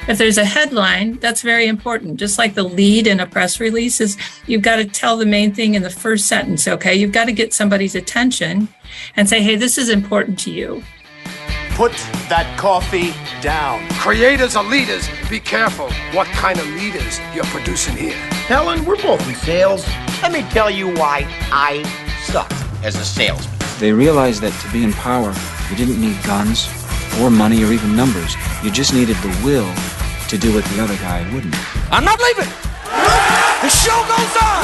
If there's a headline, that's very important. Just like the lead in a press release is, you've got to tell the main thing in the first sentence, okay? You've got to get somebody's attention and say, hey, this is important to you. Put that coffee down. Creators are leaders. Be careful what kind of leaders you're producing here. Helen, we're both in sales. Let me tell you why I suck as a salesman. They realized that to be in power, you didn't need guns or money or even numbers. You just needed the will to do what the other guy wouldn't. I'm not leaving. The show goes on.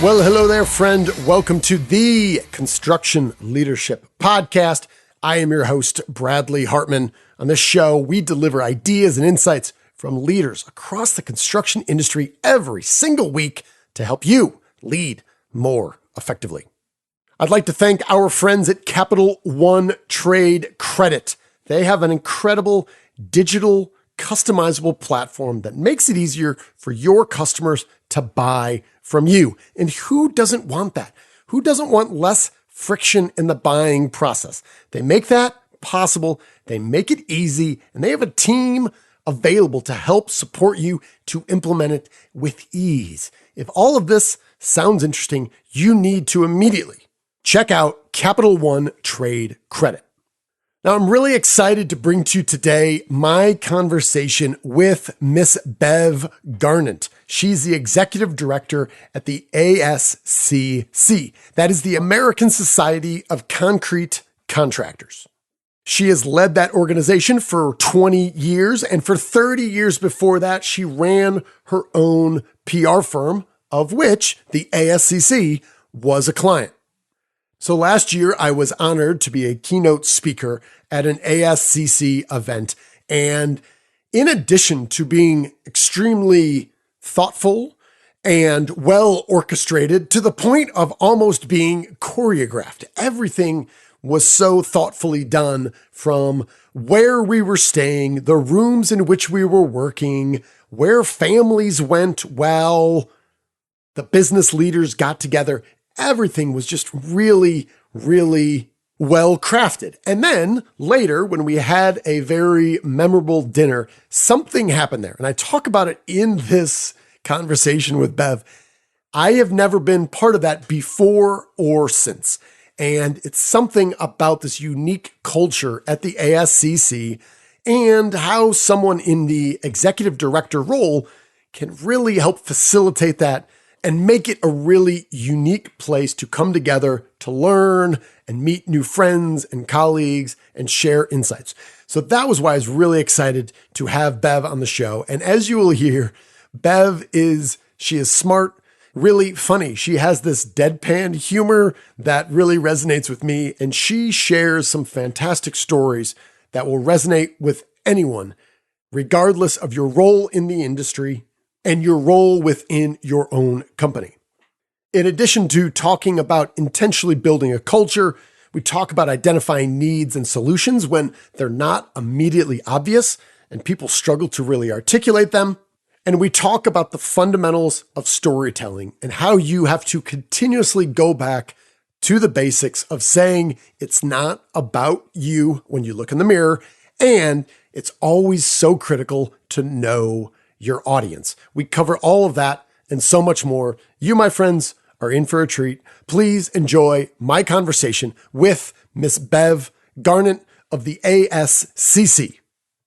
Well, hello there, friend. Welcome to the Construction Leadership Podcast. I am your host, Bradley Hartman. On this show, we deliver ideas and insights from leaders across the construction industry every single week to help you lead more effectively. I'd like to thank our friends at Capital One Trade Credit. They have an incredible digital customizable platform that makes it easier for your customers to buy from you. And who doesn't want that? Who doesn't want less friction in the buying process? They make that possible. They make it easy, and they have a team available to help support you to implement it with ease. If all of this sounds interesting, you need to immediately check out Capital One Trade Credit. Now, I'm really excited to bring to you today my conversation with Miss Bev Garnant. She's the executive director at the ASCC. That is the American Society of Concrete Contractors. She has led that organization for 20 years, and for 30 years before that, she ran her own PR firm, of which the ASCC was a client. So last year, I was honored to be a keynote speaker at an ASCC event. And in addition to being extremely thoughtful and well orchestrated to the point of almost being choreographed, everything was so thoughtfully done, from where we were staying, the rooms in which we were working, where families went while the business leaders got together. Everything was just really, really well crafted. And then later, when we had a very memorable dinner, something happened there. And I talk about it in this conversation with Bev. I have never been part of that before or since. And it's something about this unique culture at the ASCC and how someone in the executive director role can really help facilitate that and make it a really unique place to come together to learn and meet new friends and colleagues and share insights. So that was why I was really excited to have Bev on the show. And as you will hear, she is smart, really funny. She has this deadpan humor that really resonates with me. And she shares some fantastic stories that will resonate with anyone, regardless of your role in the industry and your role within your own company. In addition to talking about intentionally building a culture, we talk about identifying needs and solutions when they're not immediately obvious and people struggle to really articulate them. And we talk about the fundamentals of storytelling and how you have to continuously go back to the basics of saying it's not about you when you look in the mirror, and it's always so critical to know your audience. We cover all of that and so much more. You, my friends, are in for a treat. Please enjoy my conversation with Miss Bev Garnant of the ASCC,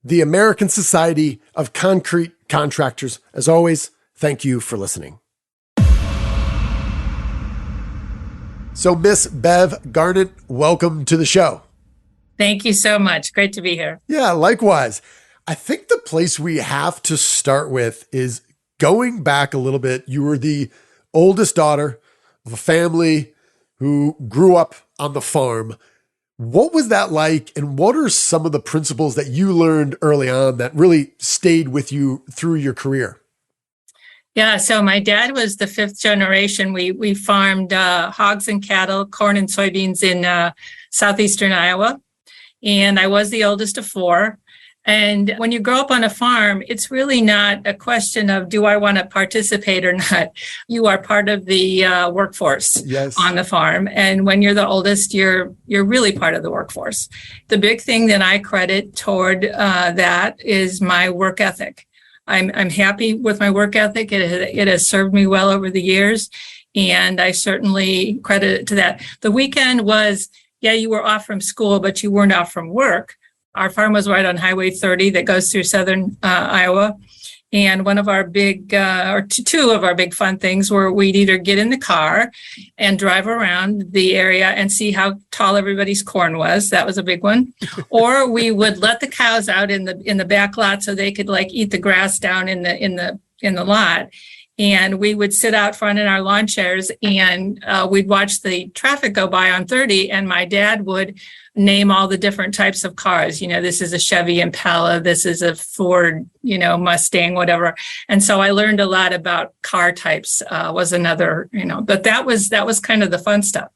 the American Society of Concrete Contractors. As always, thank you for listening. So, Miss Bev Garnant, welcome to the show. Thank you so much. Great to be here. Yeah, likewise. I think the place we have to start with is going back a little bit. You were the oldest daughter of a family who grew up on the farm. What was that like? And what are some of the principles that you learned early on that really stayed with you through your career? Yeah, so my dad was the fifth generation. We farmed hogs and cattle, corn and soybeans in southeastern Iowa. And I was the oldest of four. And when you grow up on a farm, it's really not a question of, do I want to participate or not? You are part of the workforce on the farm. And when you're the oldest, you're really part of the workforce. The big thing that I credit toward that is my work ethic. I'm happy with my work ethic. It has served me well over the years. And I certainly credit it to that. The weekend was, you were off from school, but you weren't off from work. Our farm was right on Highway 30 that goes through southern Iowa. And one of our big, or two of our big fun things were we'd either get in the car and drive around the area and see how tall everybody's corn was. That was a big one. Or we would let the cows out in the back lot so they could eat the grass down in the lot. And we would sit out front in our lawn chairs and we'd watch the traffic go by on 30. And my dad would name all the different types of cars. This is a Chevy Impala. This is a Ford, Mustang, whatever. And so I learned a lot about car types was another, but that was kind of the fun stuff.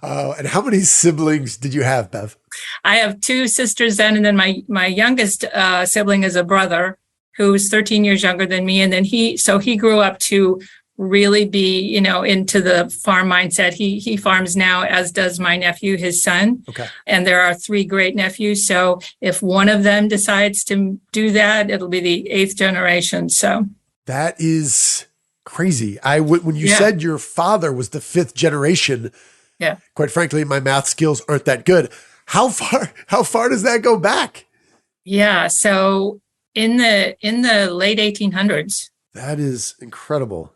And how many siblings did you have, Bev? I have two sisters then. And then my youngest sibling is a brother who's 13 years younger than me. And then he grew up to really be, into the farm mindset. He farms now, as does my nephew, his son. Okay. And there are three great nephews. So if one of them decides to do that, it'll be the eighth generation. So that is crazy. When you said your father was the fifth generation, quite frankly, my math skills aren't that good. How far does that go back? Yeah. So in the late 1800s. That is incredible.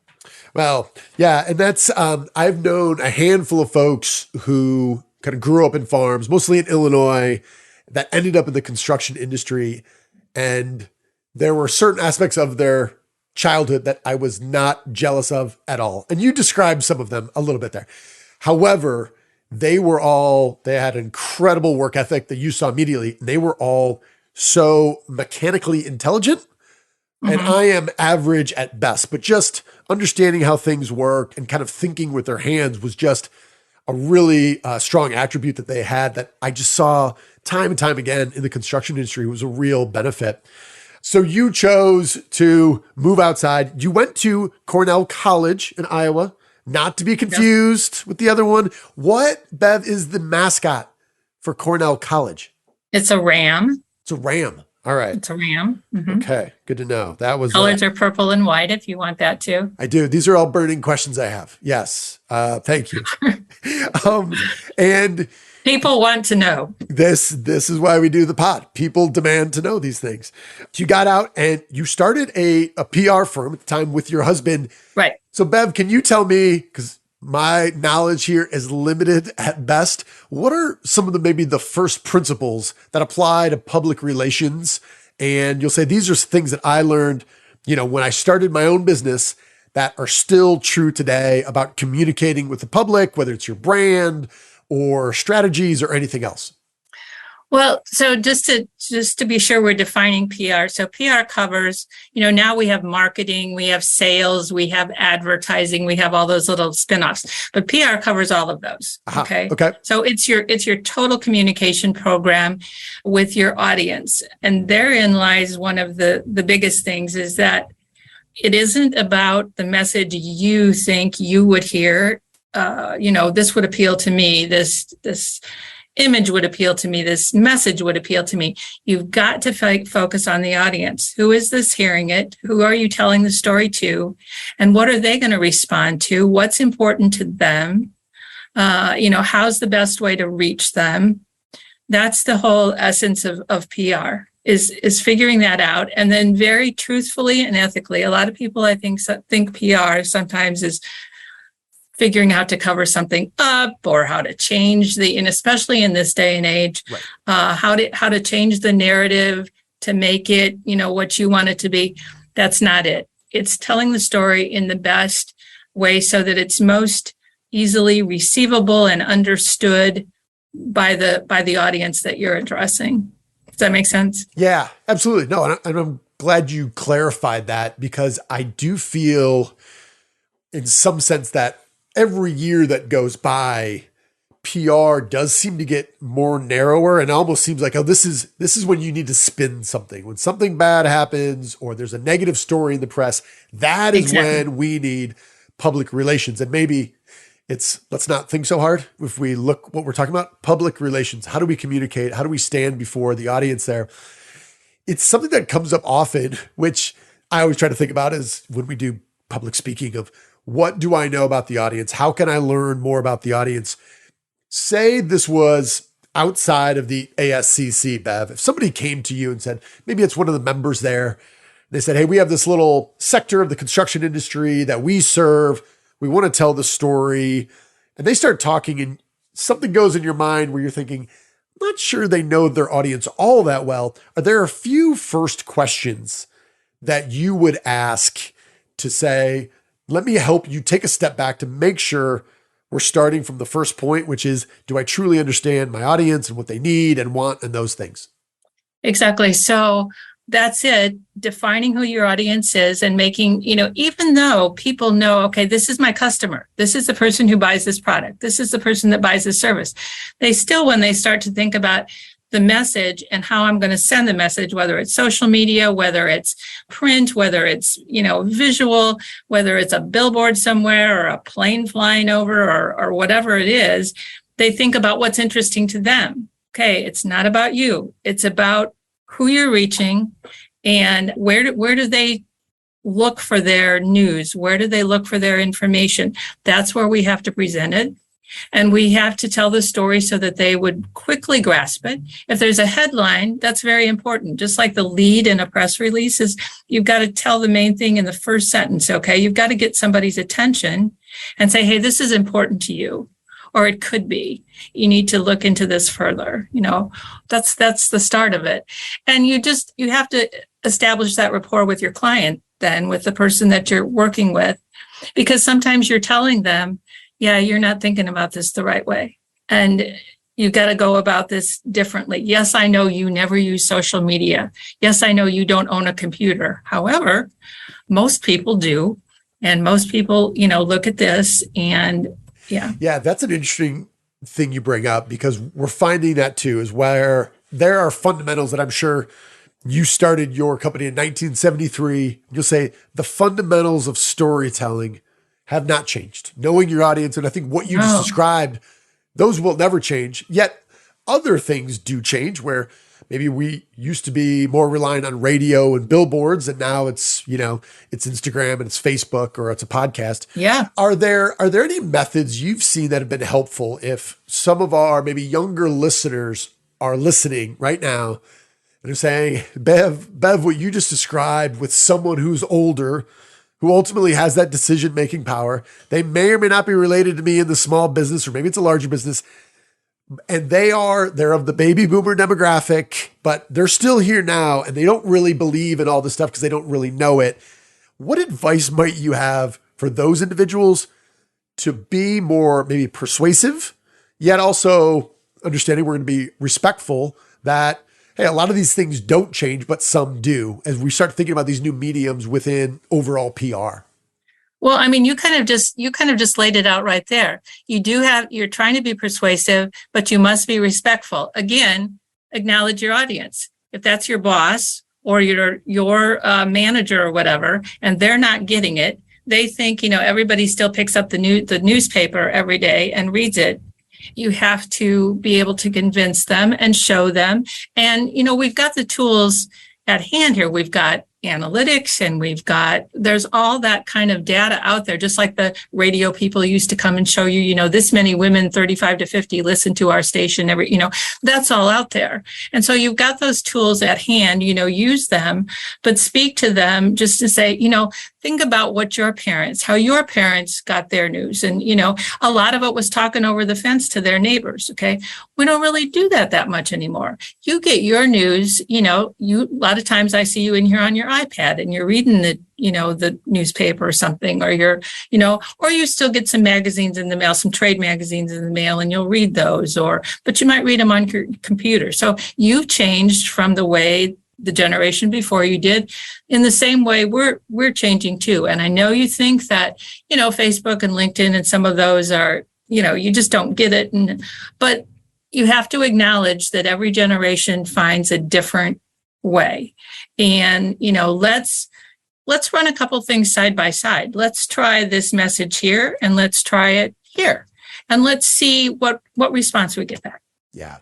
Well, yeah. And that's, I've known a handful of folks who kind of grew up in farms, mostly in Illinois, that ended up in the construction industry. And there were certain aspects of their childhood that I was not jealous of at all. And you described some of them a little bit there. However, they had incredible work ethic that you saw immediately. They were all so mechanically intelligent. And I am average at best, but just understanding how things work and kind of thinking with their hands was just a really strong attribute that they had that I just saw time and time again in the construction industry. Was a real benefit. So you chose to move outside. You went to Cornell College in Iowa, not to be confused with the other one. What, Bev, is the mascot for Cornell College? It's a ram. It's a ram. All right. It's a ram. Okay. Good to know. That was colors are purple and white if you want that too. I do. These are all burning questions I have. Yes. Thank you. And people want to know. This is why we do the pod. People demand to know these things. You got out and you started a PR firm at the time with your husband. Right. So Bev, can you tell me, because my knowledge here is limited at best, what are some of maybe the first principles that apply to public relations? And you'll say, these are things that I learned, when I started my own business that are still true today about communicating with the public, whether it's your brand or strategies or anything else. Well, so just to be sure we're defining PR. So PR covers, now we have marketing, we have sales, we have advertising, we have all those little spinoffs, but PR covers all of those. Okay. So it's your total communication program with your audience. And therein lies one of the biggest things is that it isn't about the message you think you would hear. This would appeal to me, this image would appeal to me, this message would appeal to me. You've got to focus on the audience. Who is this hearing it? Who are you telling the story to? And what are they going to respond to? What's important to them? How's the best way to reach them? That's the whole essence of PR is figuring that out. And then very truthfully and ethically, a lot of people, I think PR sometimes is figuring out to cover something up or how to change and especially in this day and age, how to change the narrative to make it, what you want it to be. That's not it. It's telling the story in the best way so that it's most easily receivable and understood by the audience that you're addressing. Does that make sense? Yeah, absolutely. No, and I'm glad you clarified that because I do feel in some sense that every year that goes by, PR does seem to get more narrower, and it almost seems like, oh, this is when you need to spin something. When something bad happens or there's a negative story in the press, that is when we need public relations. And maybe let's not think so hard. If we look what we're talking about, public relations, how do we communicate? How do we stand before the audience there? It's something that comes up often, which I always try to think about is when we do public speaking of what do I know about the audience? How can I learn more about the audience? Say this was outside of the ASCC, Bev. If somebody came to you and said, maybe it's one of the members there, they said, hey, we have this little sector of the construction industry that we serve. We want to tell the story. And they start talking and something goes in your mind where you're thinking, I'm not sure they know their audience all that well. Are there a few first questions that you would ask to say, let me help you take a step back to make sure we're starting from the first point, which is, do I truly understand my audience and what they need and want and those things? Exactly. So that's it. Defining who your audience is and making, even though people know, okay, this is my customer. This is the person who buys this product. This is the person that buys this service. They still, when they start to think about the message and how I'm going to send the message, whether it's social media, whether it's print, whether it's, visual, whether it's a billboard somewhere or a plane flying over or whatever it is, they think about what's interesting to them. Okay, it's not about you. It's about who you're reaching and where do they look for their news? Where do they look for their information? That's where we have to present it. And we have to tell the story so that they would quickly grasp it. If there's a headline, that's very important. Just like the lead in a press release is, you've got to tell the main thing in the first sentence, okay? You've got to get somebody's attention and say, hey, this is important to you. Or it could be, you need to look into this further. That's the start of it. And you have to establish that rapport with your client then, with the person that you're working with, because sometimes you're telling them, yeah, you're not thinking about this the right way. And you've got to go about this differently. Yes, I know you never use social media. Yes, I know you don't own a computer. However, most people do. And most people, look at this and yeah, that's an interesting thing you bring up, because we're finding that too, is where there are fundamentals that I'm sure you started your company in 1973. You'll say the fundamentals of storytelling have not changed. Knowing your audience, and I think what you just described, those will never change. Yet other things do change, where maybe we used to be more reliant on radio and billboards, and now it's, it's Instagram and it's Facebook or it's a podcast. Yeah. Are there any methods you've seen that have been helpful if some of our maybe younger listeners are listening right now and they're saying, Bev, what you just described with someone who's older, who ultimately has that decision-making power, they may or may not be related to me in the small business, or maybe it's a larger business, and they're of the baby boomer demographic, but they're still here now and they don't really believe in all this stuff because they don't really know it. What advice might you have for those individuals to be more maybe persuasive, yet also understanding we're going to be respectful that, hey, a lot of these things don't change, but some do, as we start thinking about these new mediums within overall PR? Well, I mean, you kind of just laid it out right there. You're trying to be persuasive, but you must be respectful. Again, acknowledge your audience. If that's your boss or your manager or whatever, and they're not getting it, they think, everybody still picks up the newspaper every day and reads it. You have to be able to convince them and show them. And, we've got the tools at hand here. We've got analytics and there's all that kind of data out there, just like the radio people used to come and show you, this many women 35 to 50 listen to our station that's all out there. And so you've got those tools at hand, use them, but speak to them just to say, think about how your parents got their news. And, a lot of it was talking over the fence to their neighbors. Okay. We don't really do that much anymore. You get your news, a lot of times I see you in here on your iPad and you're reading the newspaper or something, or or you still get some magazines in the mail, some trade magazines in the mail, and you'll read those, but you might read them on your computer. So you've changed from the way the generation before you did. In the same way, we're changing too. And I know you think that, Facebook and LinkedIn and some of those are you just don't get it. But you have to acknowledge that every generation finds a different way. And, let's run a couple things side by side. Let's try this message here and let's try it here. And let's see what response we get back. Yeah.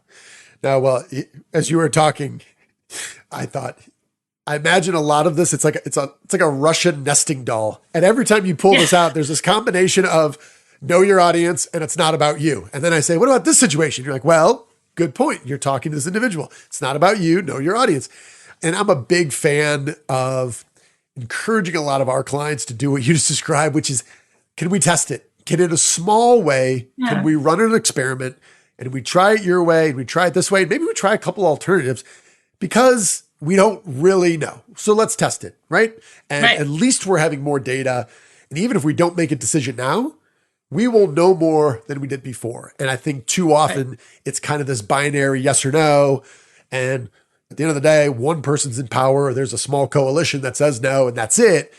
Now, well, as you were talking, I imagine a lot of this. It's like a Russian nesting doll. And every time you pull this out, there's this combination of know your audience and it's not about you. And then I say, what about this situation? You're like, well, good point. You're talking to this individual. It's not about you. Know your audience. And I'm a big fan of encouraging a lot of our clients to do what you just described, which is, can we test it? Can in a small way, can we run an experiment and we try it your way and we try it this way? Maybe we try a couple alternatives because we don't really know. So let's test it, right? And at least we're having more data. And even if we don't make a decision now, we will know more than we did before. And I think too often it's kind of this binary yes or no. And at the end of the day, one person's in power, or there's a small coalition that says no, and that's it.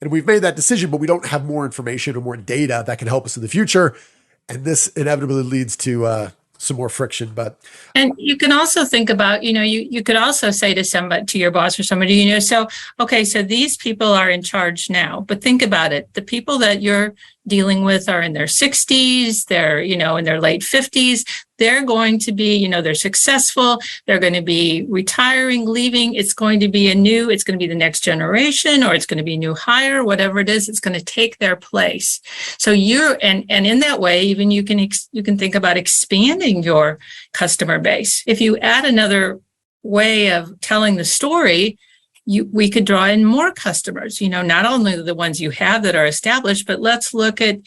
And we've made that decision, but we don't have more information or more data that can help us in the future. And this inevitably leads to some more friction. And you can also think about, you could also say to your boss or somebody, so these people are in charge now, but think about it. The people that you're dealing with are in their 60s, they're, in their late 50s. They're going to be, they're successful. They're going to be retiring, leaving. It's going to be the next generation, or it's going to be a new hire, whatever it is. It's going to take their place. So and in that way, even you can think about expanding your customer base. If you add another way of telling the story, we could draw in more customers, not only the ones you have that are established, but let's look at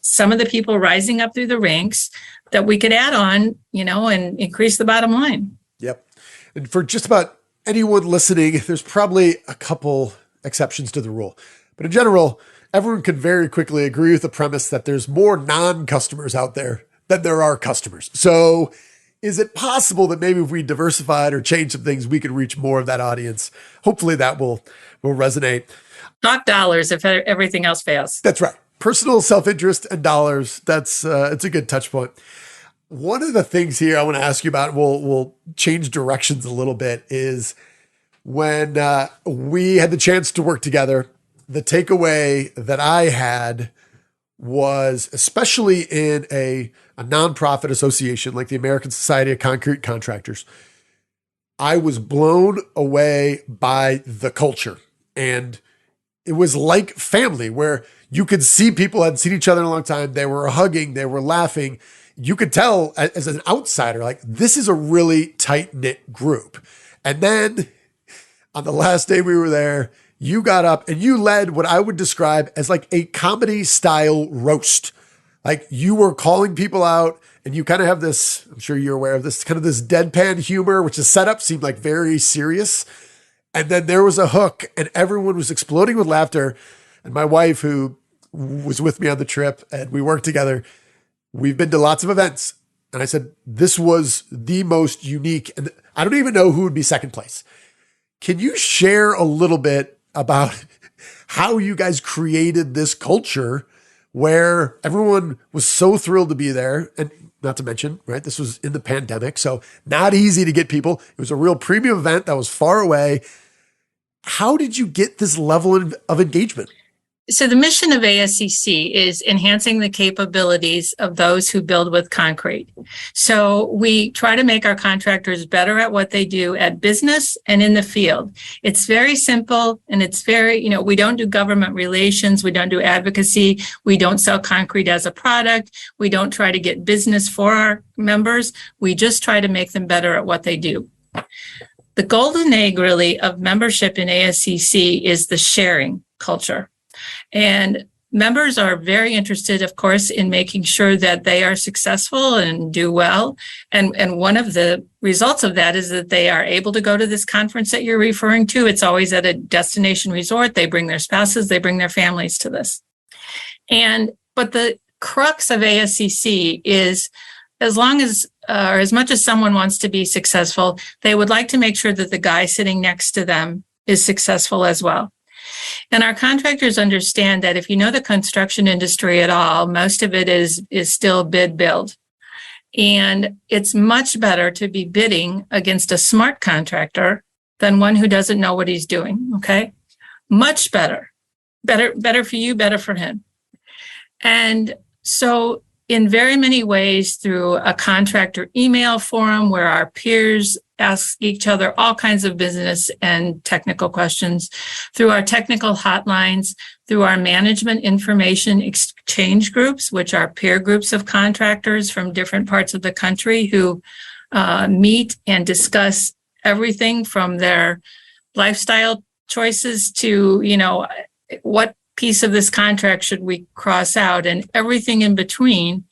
some of the people rising up through the ranks that we could add on, and increase the bottom line. Yep. And for just about anyone listening, there's probably a couple exceptions to the rule. But in general, everyone can very quickly agree with the premise that there's more non-customers out there than there are customers. So is it possible that maybe if we diversified or changed some things, we could reach more of that audience? Hopefully that will resonate. Talk dollars if everything else fails. That's right. Personal self-interest and dollars. It's a good touch point. One of the things here I want to ask you about, we'll change directions a little bit, is when we had the chance to work together, the takeaway that I had was, especially in a nonprofit association like the American Society of Concrete Contractors, I was blown away by the culture. And it was like family, where you could see people hadn't seen each other in a long time. They were hugging, they were laughing. You could tell as an outsider, like, this is a really tight-knit group. And then on the last day we were there, you got up and you led what I would describe as like a comedy style roast. Like, you were calling people out and you kind of have this, I'm sure you're aware of this, kind of this deadpan humor, which the setup seemed like very serious. And then there was a hook and everyone was exploding with laughter. And my wife, who was with me on the trip and we worked together, we've been to lots of events. And I said, this was the most unique. And I don't even know who would be second place. Can you share a little bit about how you guys created this culture where everyone was so thrilled to be there? And not to mention, right, this was in the pandemic, so not easy to get people. It was a real premium event that was far away. How did you get this level of engagement? So the mission of ASCC is enhancing the capabilities of those who build with concrete. So we try to make our contractors better at what they do at business and in the field. It's very simple, and it's very, we don't do government relations. We don't do advocacy. We don't sell concrete as a product. We don't try to get business for our members. We just try to make them better at what they do. The golden egg, really, of membership in ASCC is the sharing culture. And members are very interested, of course, in making sure that they are successful and do well. And one of the results of that is that they are able to go to this conference that you're referring to. It's always at a destination resort. They bring their spouses, they bring their families to this. But the crux of ASCC is, as long as, or as much as someone wants to be successful, they would like to make sure that the guy sitting next to them is successful as well. And our contractors understand that if you know the construction industry at all, most of it is still bid build. And it's much better to be bidding against a smart contractor than one who doesn't know what he's doing. Okay. Much better. Better for you, better for him. And so in very many ways, through a contractor email forum where our peers ask each other all kinds of business and technical questions, through our technical hotlines, through our management information exchange groups, which are peer groups of contractors from different parts of the country who meet and discuss everything from their lifestyle choices to, what piece of this contract should we cross out and everything in between.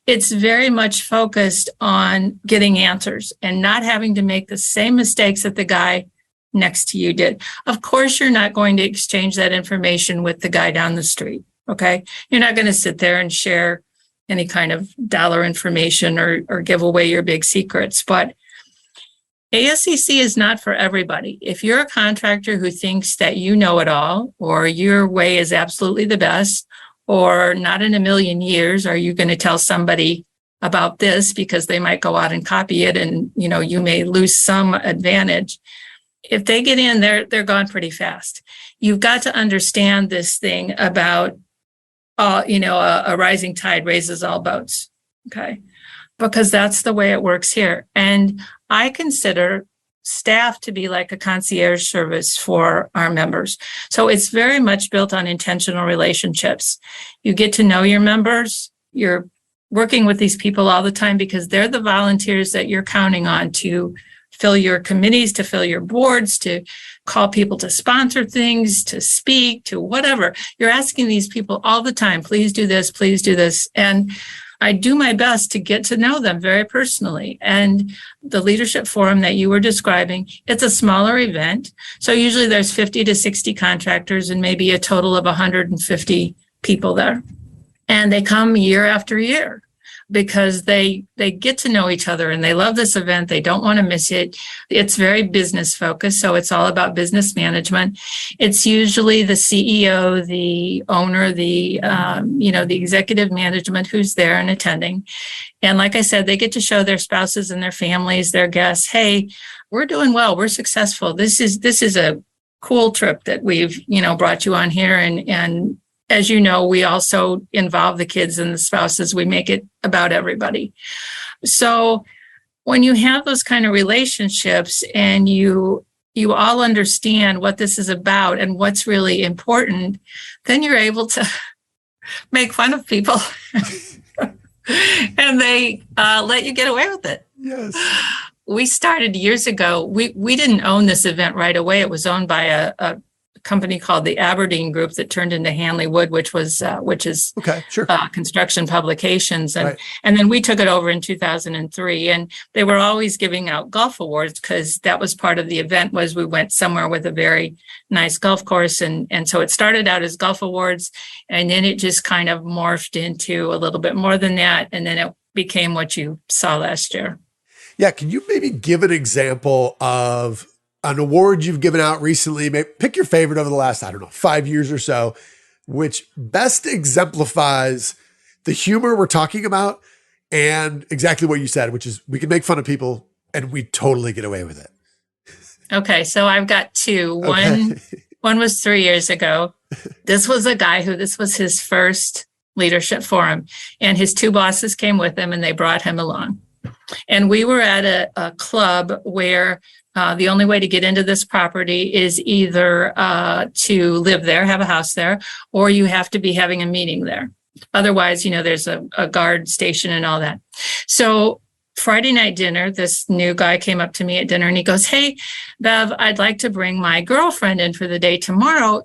It's very much focused on getting answers and not having to make the same mistakes that the guy next to you did. Of course, you're not going to exchange that information with the guy down the street. Okay. You're not going to sit there and share any kind of dollar information or give away your big secrets, but ASCC is not for everybody. If you're a contractor who thinks that you know it all, or your way is absolutely the best, or not in a million years are you going to tell somebody about this because they might go out and copy it and, you may lose some advantage. If they get in, they're gone pretty fast. You've got to understand this thing about, a rising tide raises all boats. Okay. Because that's the way it works here. And I consider staff to be like a concierge service for our members. So it's very much built on intentional relationships. You get to know your members. You're working with these people all the time because they're the volunteers that you're counting on to fill your committees, to fill your boards, to call people to sponsor things, to speak, to whatever. You're asking these people all the time, please do this, please do this. And I do my best to get to know them very personally. And the leadership forum that you were describing, it's a smaller event. So usually there's 50 to 60 contractors and maybe a total of 150 people there. And they come year after year because they get to know each other and they love this event. They don't want to miss it. It's very business focused. So it's all about business management. It's usually the CEO, the owner, the executive management who's there and attending. And like I said, they get to show their spouses and their families, their guests, hey, we're doing well. We're successful. This is a cool trip that we've, brought you on here. And as you know, we also involve the kids and the spouses. We make it about everybody. So when you have those kind of relationships and you all understand what this is about and what's really important, then you're able to make fun of people and they let you get away with it. Yes. We started years ago. We didn't own this event right away. It was owned by a company called the Aberdeen Group that turned into Hanley Wood, which is okay, sure. Construction Publications. And, right. And then we took it over in 2003. And they were always giving out golf awards because that was part of the event was we went somewhere with a very nice golf course. And so it started out as golf awards. And then it just kind of morphed into a little bit more than that. And then it became what you saw last year. Yeah. Can you maybe give an example of an award you've given out recently? Maybe pick your favorite over the last, 5 years or so, which best exemplifies the humor we're talking about and exactly what you said, which is we can make fun of people and we totally get away with it. Okay. So I've got two. Okay. One was 3 years ago. This was a guy this was his first leadership forum and his two bosses came with him and they brought him along. And we were at a club where the only way to get into this property is either to live there, have a house there, or you have to be having a meeting there. Otherwise, there's a guard station and all that. So Friday night dinner, this new guy came up to me at dinner and he goes, hey, Bev, I'd like to bring my girlfriend in for the day tomorrow.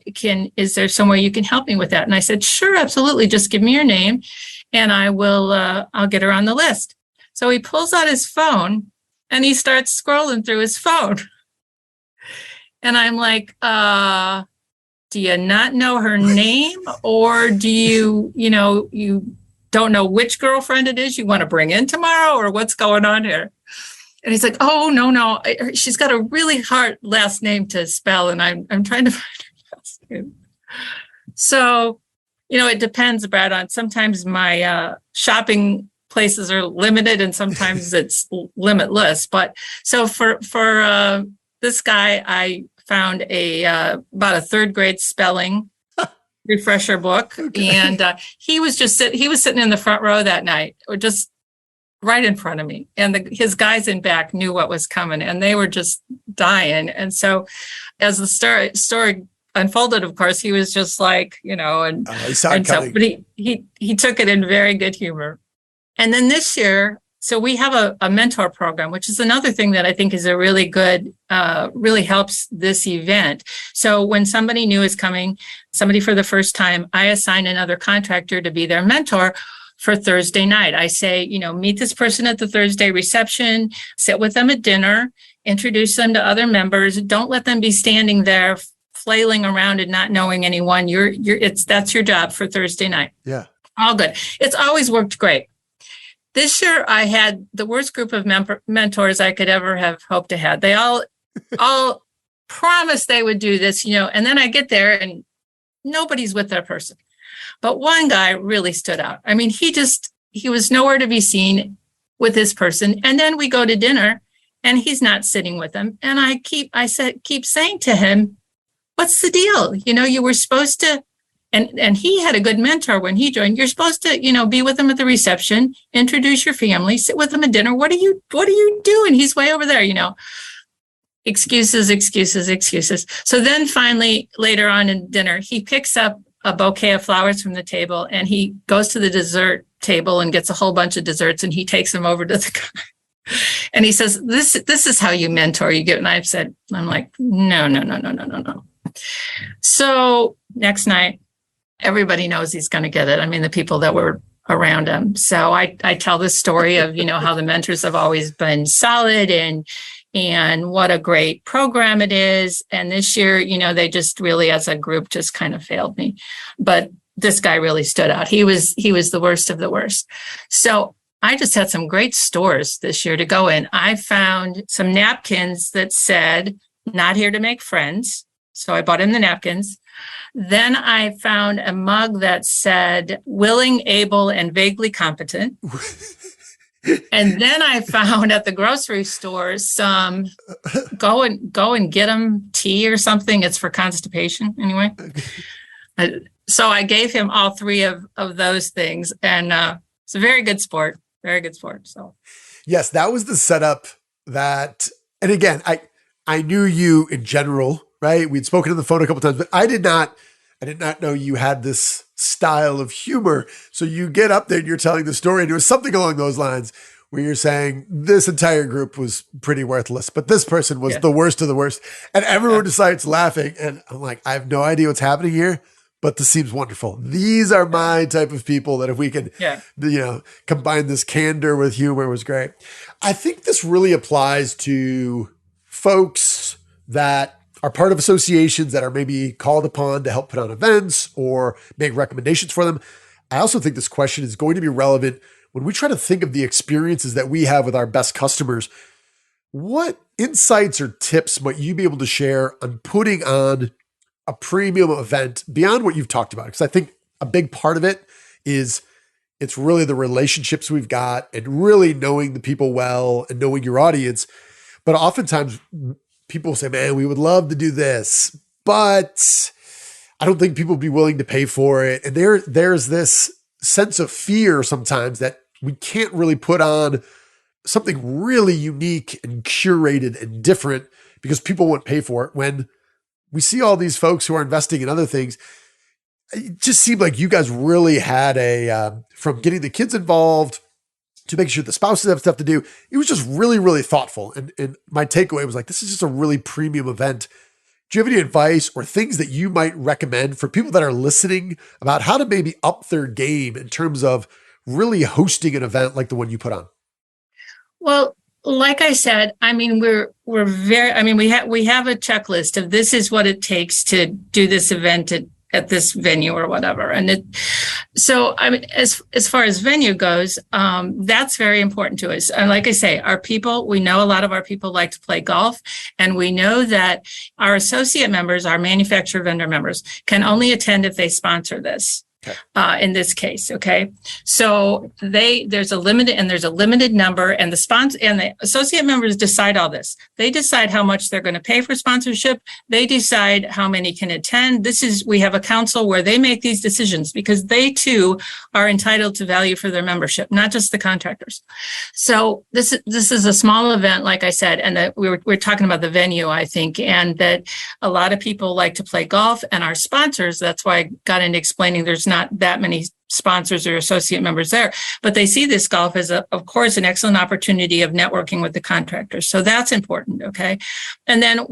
Is there some way you can help me with that? And I said, sure, absolutely. Just give me your name and I'll get her on the list. So he pulls out his phone and he starts scrolling through his phone. And I'm like, do you not know her name? Or do you don't know which girlfriend it is you want to bring in tomorrow? Or what's going on here? And he's like, oh, no. She's got a really hard last name to spell. And I'm trying to find her. So, it depends, Brad, on sometimes my shopping places are limited and sometimes it's limitless. But so for this guy, I found about a third grade spelling refresher book. Okay. And he was sitting in the front row that night, or just right in front of me. And his guys in back knew what was coming, and they were just dying. And so as the story unfolded, of course, he was just like, he saw it coming. But he took it in very good humor. And then this year, so we have a mentor program, which is another thing that I think is a really good, really helps this event. So when somebody new is coming, somebody for the first time, I assign another contractor to be their mentor for Thursday night. I say, meet this person at the Thursday reception, sit with them at dinner, introduce them to other members. Don't let them be standing there flailing around and not knowing anyone. That's your job for Thursday night. Yeah. All good. It's always worked great. This year, I had the worst group of mentors I could ever have hoped to have. They all promised they would do this, and then I get there and nobody's with that person. But one guy really stood out. I mean, he was nowhere to be seen with this person. And then we go to dinner and he's not sitting with them. And I keep saying to him, what's the deal? You were supposed to. And he had a good mentor when he joined. You're supposed to, be with him at the reception, introduce your family, sit with him at dinner. What are you doing? He's way over there, Excuses. So then finally, later on in dinner, he picks up a bouquet of flowers from the table and he goes to the dessert table and gets a whole bunch of desserts and he takes them over to the guy. And he says, this is how you mentor. You get, and I'm like, no. So next night, everybody knows he's going to get it. I mean, the people that were around him. So I tell this story of, how the mentors have always been solid and what a great program it is. And this year, they just really, as a group, just kind of failed me. But this guy really stood out. He was the worst of the worst. So I just had some great stores this year to go in. I found some napkins that said, not here to make friends. So I bought him the napkins. Then I found a mug that said, willing, able, and vaguely competent. And then I found at the grocery store some go and get them tea or something. It's for constipation anyway. So I gave him all three of those things. And it's a very good sport. Very good sport. So yes, that was the setup that, and again, I knew you in general, right? We'd spoken on the phone a couple times, but I did not know you had this style of humor. So you get up there and you're telling the story, and it was something along those lines where you're saying this entire group was pretty worthless, but this person was the worst of the worst. And everyone decides laughing. And I'm like, I have no idea what's happening here, but this seems wonderful. These are my type of people that if we can, combine this candor with humor was great. I think this really applies to folks that are part of associations that are maybe called upon to help put on events or make recommendations for them. I also think this question is going to be relevant when we try to think of the experiences that we have with our best customers. What insights or tips might you be able to share on putting on a premium event beyond what you've talked about? Because I think a big part of it is it's really the relationships we've got and really knowing the people well and knowing your audience. But oftentimes people say, man, we would love to do this, but I don't think people would be willing to pay for it. And there's this sense of fear sometimes that we can't really put on something really unique and curated and different because people won't pay for it. When we see all these folks who are investing in other things, it just seemed like you guys really had from getting the kids involved to make sure the spouses have stuff to do. It was just really, really thoughtful. And my takeaway was like, this is just a really premium event. Do you have any advice or things that you might recommend for people that are listening about how to maybe up their game in terms of really hosting an event like the one you put on? Well, like I said, I mean, we have a checklist of this is what it takes to do this event at at this venue or whatever. So I mean, as far as venue goes, that's very important to us. And like I say, we know a lot of our people like to play golf, and we know that our associate members, our manufacturer vendor members, can only attend if they sponsor this. In this case, okay. So there's a limited number, and the sponsor and the associate members decide all this. They decide how much they're going to pay for sponsorship. They decide how many can attend. We have a council where they make these decisions because they too are entitled to value for their membership, not just the contractors. So this is a small event, like I said, and we're talking about the venue, I think, and that a lot of people like to play golf, and our sponsors. That's why I got into explaining there's not that many sponsors or associate members there, but they see this golf as, of course, an excellent opportunity of networking with the contractors. So that's important. Okay. And then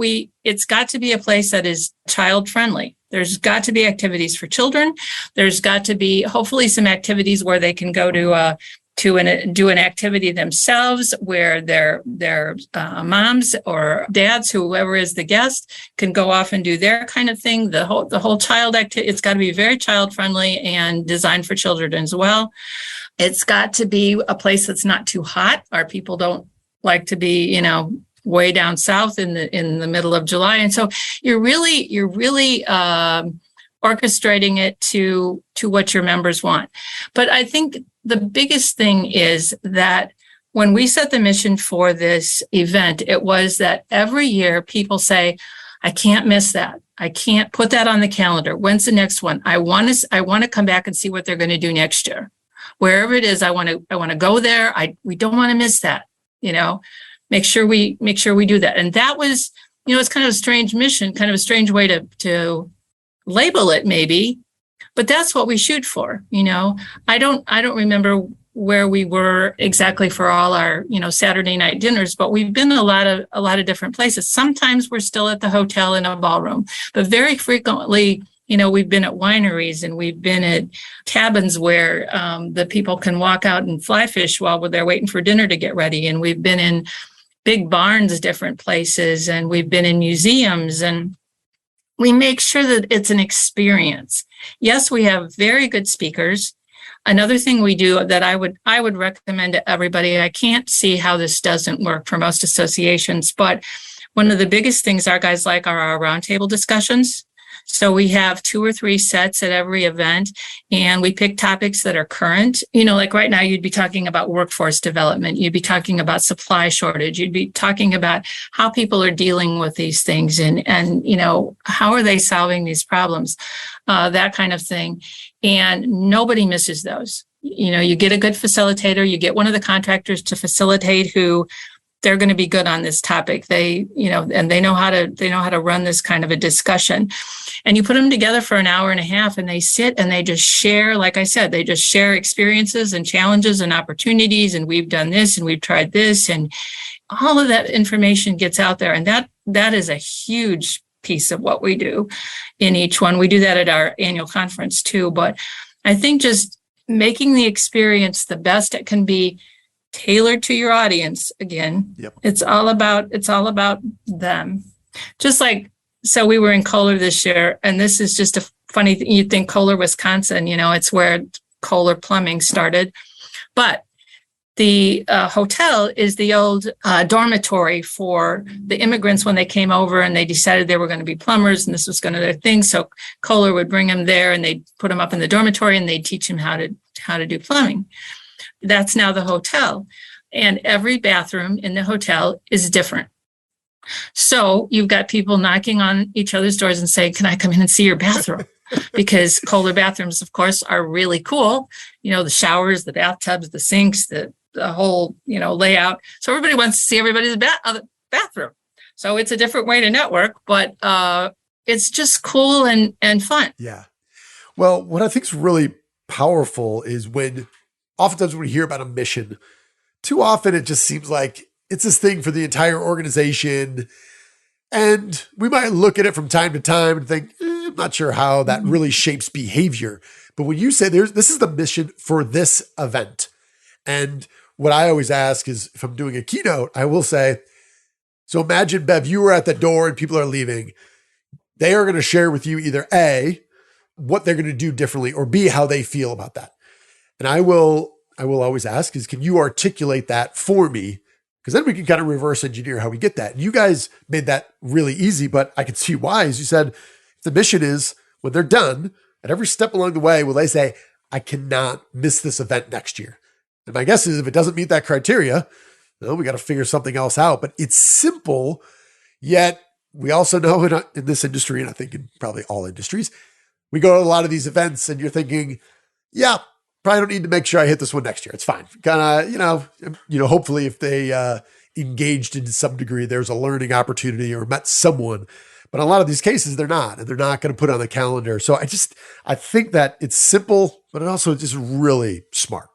it's got to be a place that is child friendly. There's got to be activities for children. There's got to be hopefully some activities where they can go to do an activity themselves, where their moms or dads, whoever is the guest, can go off and do their kind of thing. The whole child activity, it's got to be very child friendly and designed for children as well. It's got to be a place that's not too hot. Our people don't like to be, way down south in the middle of July, and so you're really orchestrating it to what your members want. But I think the biggest thing is that when we set the mission for this event, it was that every year people say, I can't miss that. I can't put that on the calendar. When's the next one? I want to come back and see what they're going to do next year. Wherever it is, I want to go there. We don't want to miss that, make sure we do that. And that was, it's kind of a strange mission, kind of a strange way to label it maybe, but that's what we shoot for. I don't remember where we were exactly for all our, Saturday night dinners, but we've been a lot of different places. Sometimes we're still at the hotel in a ballroom, but very frequently, we've been at wineries, and we've been at cabins where the people can walk out and fly fish while they're waiting for dinner to get ready. And we've been in big barns, different places, and we've been in museums, and we make sure that it's an experience. Yes, we have very good speakers. Another thing we do that I would recommend to everybody, I can't see how this doesn't work for most associations, but one of the biggest things our guys like are our roundtable discussions. So we have 2 or 3 sets at every event, and we pick topics that are current. Like right now, you'd be talking about workforce development. You'd be talking about supply shortage. You'd be talking about how people are dealing with these things and how are they solving these problems, that kind of thing. And nobody misses those. You get a good facilitator. You get one of the contractors to facilitate who they're going to be good on this topic. They know how to run this kind of a discussion. And you put them together for an hour and a half, and they sit and they just share, like I said, they just share experiences and challenges and opportunities. And we've done this and we've tried this, and all of that information gets out there. And that is a huge piece of what we do in each one. We do that at our annual conference too. But I think just making the experience the best it can be, tailored to your audience. Again, Yep. It's all about them. Just like, so we were in Kohler this year, and this is just a funny thing. You'd think Kohler, Wisconsin, it's where Kohler Plumbing started, but the hotel is the old dormitory for the immigrants when they came over and they decided they were going to be plumbers and this was going to be their thing. So Kohler would bring them there and they'd put them up in the dormitory and they'd teach them how to do plumbing. That's now the hotel. And every bathroom in the hotel is different. So you've got people knocking on each other's doors and saying, can I come in and see your bathroom? Because Kohler bathrooms, of course, are really cool. The showers, the bathtubs, the sinks, the whole, layout. So everybody wants to see everybody's bathroom. So it's a different way to network, but it's just cool and fun. Yeah. Well, what I think is really powerful is when oftentimes when we hear about a mission, too often it just seems like it's this thing for the entire organization. And we might look at it from time to time and think, I'm not sure how that really shapes behavior. But when you say this is the mission for this event. And what I always ask is, if I'm doing a keynote, I will say, so imagine, Bev, you were at the door and people are leaving. They are going to share with you either A, what they're going to do differently, or B, how they feel about that. And I will always ask is, can you articulate that for me? Because then we can kind of reverse engineer how we get that. And you guys made that really easy, but I can see why. As you said, the mission is when they're done, at every step along the way, will they say, I cannot miss this event next year? And my guess is if it doesn't meet that criteria, well, we got to figure something else out. But it's simple, yet we also know in this industry, and I think in probably all industries, we go to a lot of these events and you're thinking, yeah, probably don't need to make sure I hit this one next year. It's fine. Kind of, hopefully if they engaged in some degree, there's a learning opportunity or met someone. But in a lot of these cases, they're not, and they're not going to put it on the calendar. So I think that it's simple, but it also just really smart.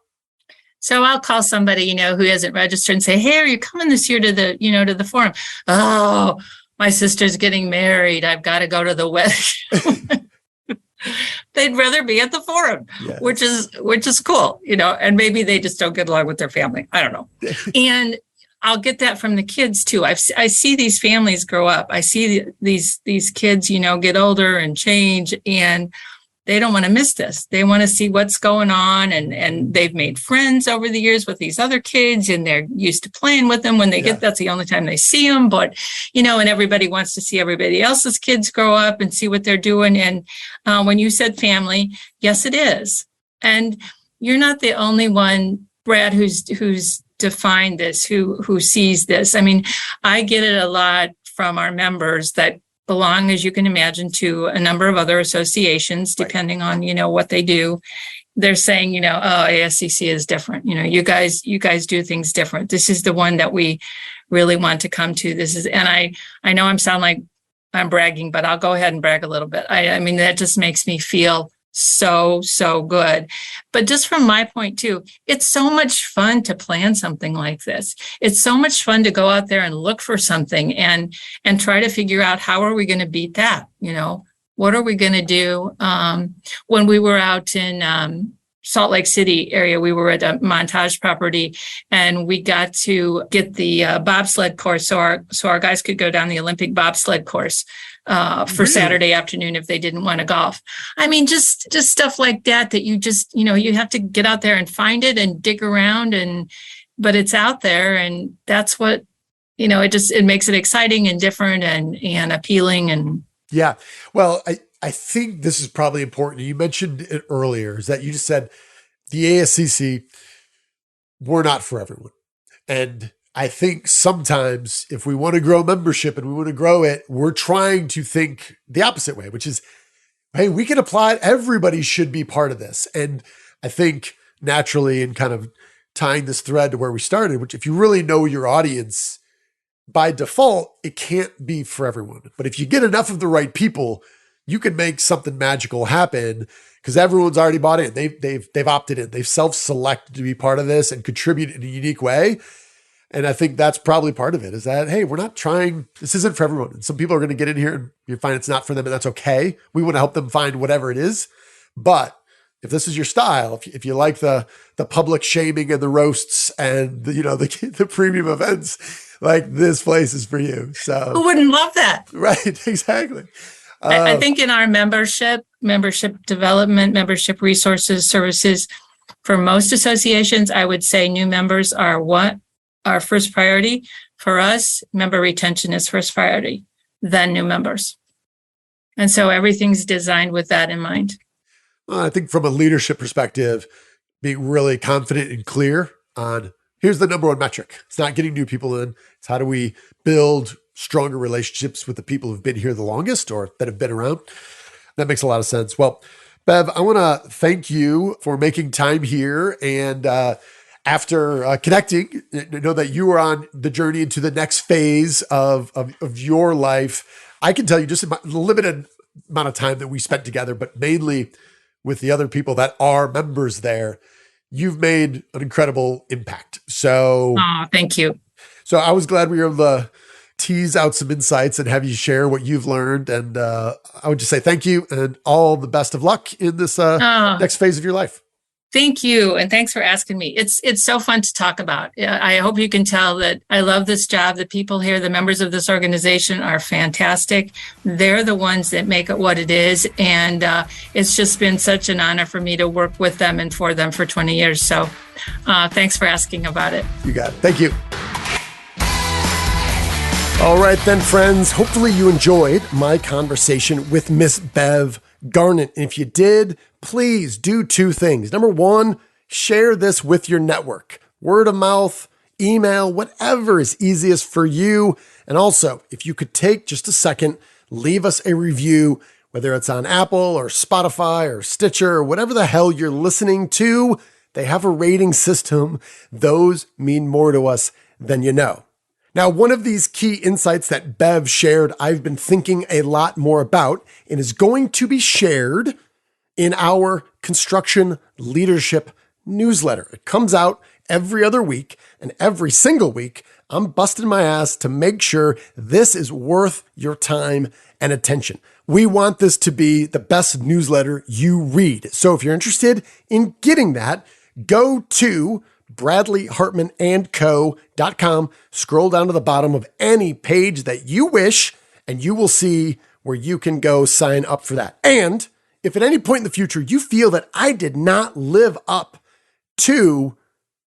So I'll call somebody, who hasn't registered and say, hey, are you coming this year to the forum? Oh, my sister's getting married. I've got to go to the wedding. They'd rather be at the forum, yes. which is cool, and maybe they just don't get along with their family. I don't know. And I'll get that from the kids too. I see these families grow up. I see these kids, get older and change, and they don't want to miss this. They want to see what's going on, and they've made friends over the years with these other kids, and they're used to playing with them when they get, that's the only time they see them. But, and everybody wants to see everybody else's kids grow up and see what they're doing. And when you said family, yes, it is. And you're not the only one, Brad, who's defined this, who sees this. I mean, I get it a lot from our members that belong, as you can imagine, to a number of other associations, depending on, what they do. They're saying, oh, ASCC is different. You guys do things different. This is the one that we really want to come to. This is, and I know sound like I'm bragging, but I'll go ahead and brag a little bit. I mean, that just makes me feel so good. But just from my point too, it's so much fun to plan something like this. It's so much fun to go out there and look for something and try to figure out how are we going to beat that? What are we going to do? When we were out in Salt Lake City area, we were at a Montage property, and we got to get the bobsled course, so our guys could go down the Olympic bobsled course for Saturday afternoon if they didn't want to golf. I mean, just stuff like that you just, you have to get out there and find it and dig around, but it's out there, and that's what, it makes it exciting and different and appealing. And yeah, well, I think this is probably important. You mentioned it earlier, is that you just said the ASCC, we're not for everyone. And I think sometimes if we want to grow membership and we want to grow it, we're trying to think the opposite way, which is, hey, we can apply it. Everybody should be part of this. And I think naturally, in kind of tying this thread to where we started, which if you really know your audience, by default, it can't be for everyone. But if you get enough of the right people, you can make something magical happen because everyone's already bought in. They've opted in. They've self-selected to be part of this and contribute in a unique way. And I think that's probably part of it, is that, hey, we're not trying, this isn't for everyone. And some people are going to get in here and you find it's not for them, and that's okay. We want to help them find whatever it is. But if this is your style, if you like the public shaming and the roasts and the premium events, like, this place is for you. So who wouldn't love that? Right, exactly. I think in our membership development, membership resources, services, for most associations, I would say new members are our first priority. For us, member retention is first priority, then new members. And so everything's designed with that in mind. Well, I think from a leadership perspective, being really confident and clear on, here's the number one metric. It's not getting new people in. It's how do we build stronger relationships with the people who've been here the longest or that have been around. That makes a lot of sense. Well, Bev, I want to thank you for making time here. And after connecting, I know that you were on the journey into the next phase of your life. I can tell you just in the limited amount of time that we spent together, but mainly with the other people that are members there, you've made an incredible impact. So, thank you. So I was glad we were able to tease out some insights and have you share what you've learned. And I would just say thank you and all the best of luck in this next phase of your life. Thank you. And thanks for asking me. It's so fun to talk about. I hope you can tell that I love this job. The people here, the members of this organization are fantastic. They're the ones that make it what it is. And it's just been such an honor for me to work with them and for them for 20 years. So thanks for asking about it. You got it. Thank you. All right, then, friends. Hopefully you enjoyed my conversation with Miss Bev Garnant. And if you did, please do two things. Number one, share this with your network. Word of mouth, email, whatever is easiest for you. And also, if you could take just a second, leave us a review, whether it's on Apple or Spotify or Stitcher or whatever the hell you're listening to. They have a rating system. Those mean more to us than you know. Now, one of these key insights that Bev shared, I've been thinking a lot more about and is going to be shared in our construction leadership newsletter. It comes out every other week, and every single week, I'm busting my ass to make sure this is worth your time and attention. We want this to be the best newsletter you read. So if you're interested in getting that, go to BradleyHartmanandCo.com. Scroll down to the bottom of any page that you wish, and you will see where you can go sign up for that. And if at any point in the future you feel that I did not live up to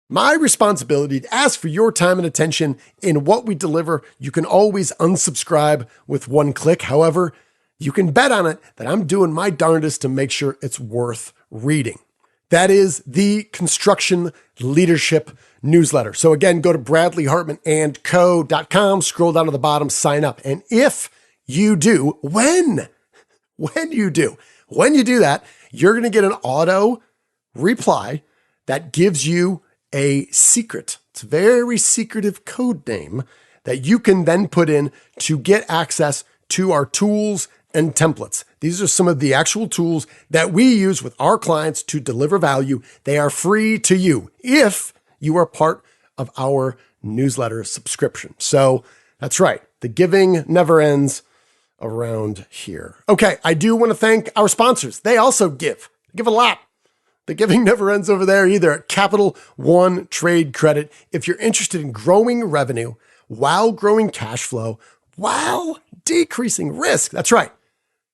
my responsibility to ask for your time and attention in what we deliver, you can always unsubscribe with one click. However, you can bet on it that I'm doing my darndest to make sure it's worth reading. That is the Construction Leadership Newsletter. So again, go to BradleyHartmanandCo.com, scroll down to the bottom, sign up. And if you do, when you do that, you're going to get an auto reply that gives you a secret. It's a very secretive code name that you can then put in to get access to our tools and templates. These are some of the actual tools that we use with our clients to deliver value. They are free to you if you are part of our newsletter subscription. So that's right. The giving never ends around here. Okay. I do want to thank our sponsors. They also give a lot. The giving never ends over there either at Capital One Trade Credit. If you're interested in growing revenue while growing cash flow, while decreasing risk. That's right.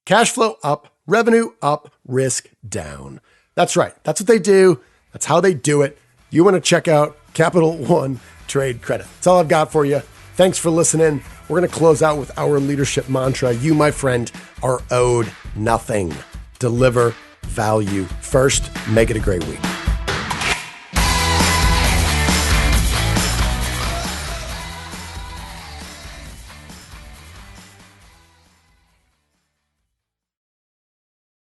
Cash flow up, revenue up, risk down. That's right. That's what they do. That's how they do it. You want to check out Capital One Trade Credit. That's all I've got for you. Thanks for listening. We're going to close out with our leadership mantra. You, my friend, are owed nothing. Deliver value first. Make it a great week.